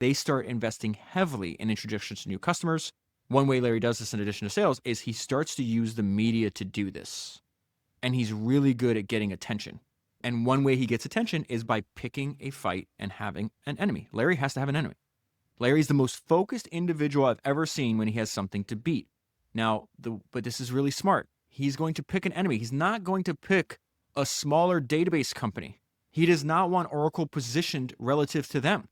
they start investing heavily in introductions to new customers. One way Larry does this in addition to sales is he starts to use the media to do this. And he's really good at getting attention. And one way he gets attention is by picking a fight and having an enemy. Larry has to have an enemy. Larry's the most focused individual I've ever seen when he has something to beat. Now, but this is really smart. He's going to pick an enemy. He's not going to pick a smaller database company. He does not want Oracle positioned relative to them.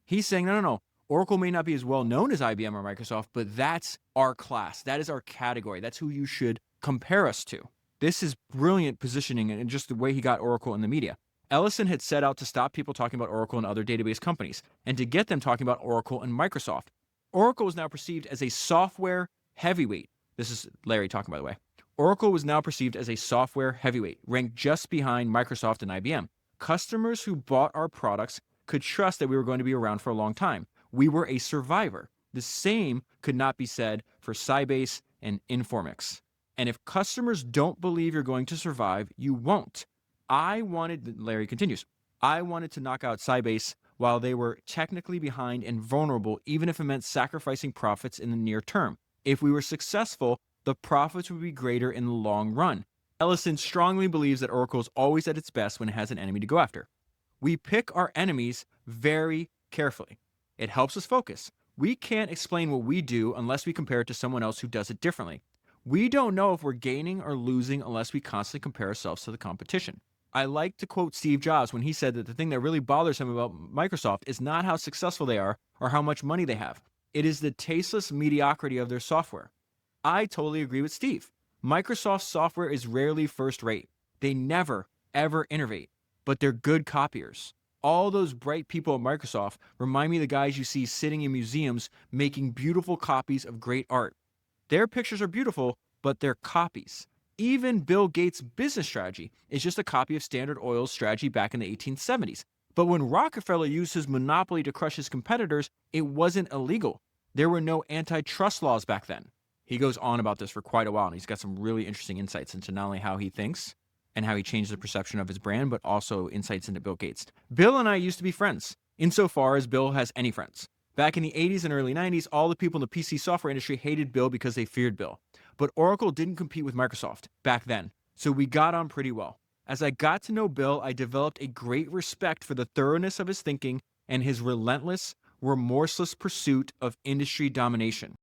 He's saying, no. Oracle may not be as well known as IBM or Microsoft, but that's our class. That is our category. That's who you should compare us to. This is brilliant positioning and just the way he got Oracle in the media. Ellison had set out to stop people talking about Oracle and other database companies and to get them talking about Oracle and Microsoft. Oracle is now perceived as a software heavyweight. This is Larry talking, by the way. Oracle was now perceived as a software heavyweight, ranked just behind Microsoft and IBM. Customers who bought our products could trust that we were going to be around for a long time. We were a survivor. The same could not be said for Sybase and Informix. And if customers don't believe you're going to survive, you won't. Larry continues, I wanted to knock out Sybase while they were technically behind and vulnerable, even if it meant sacrificing profits in the near term. If we were successful, the profits would be greater in the long run. Ellison strongly believes that Oracle is always at its best when it has an enemy to go after. We pick our enemies very carefully. It helps us focus. We can't explain what we do unless we compare it to someone else who does it differently. We don't know if we're gaining or losing unless we constantly compare ourselves to the competition. I like to quote Steve Jobs when he said that the thing that really bothers him about Microsoft is not how successful they are or how much money they have. It is the tasteless mediocrity of their software. I totally agree with Steve. Microsoft's software is rarely first rate. They never, ever innovate, but they're good copiers. All those bright people at Microsoft remind me of the guys you see sitting in museums making beautiful copies of great art. Their pictures are beautiful, but they're copies. Even Bill Gates' business strategy is just a copy of Standard Oil's strategy back in the 1870s. But when Rockefeller used his monopoly to crush his competitors, it wasn't illegal. There were no antitrust laws back then. He goes on about this for quite a while, and he's got some really interesting insights into not only how he thinks and how he changed the perception of his brand, but also insights into Bill Gates. Bill and I used to be friends, insofar as Bill has any friends. Back in the 80s and early 90s, all the people in the PC software industry hated Bill because they feared Bill. But Oracle didn't compete with Microsoft back then, so we got on pretty well. As I got to know Bill, I developed a great respect for the thoroughness of his thinking and his relentless, remorseless pursuit of industry domination.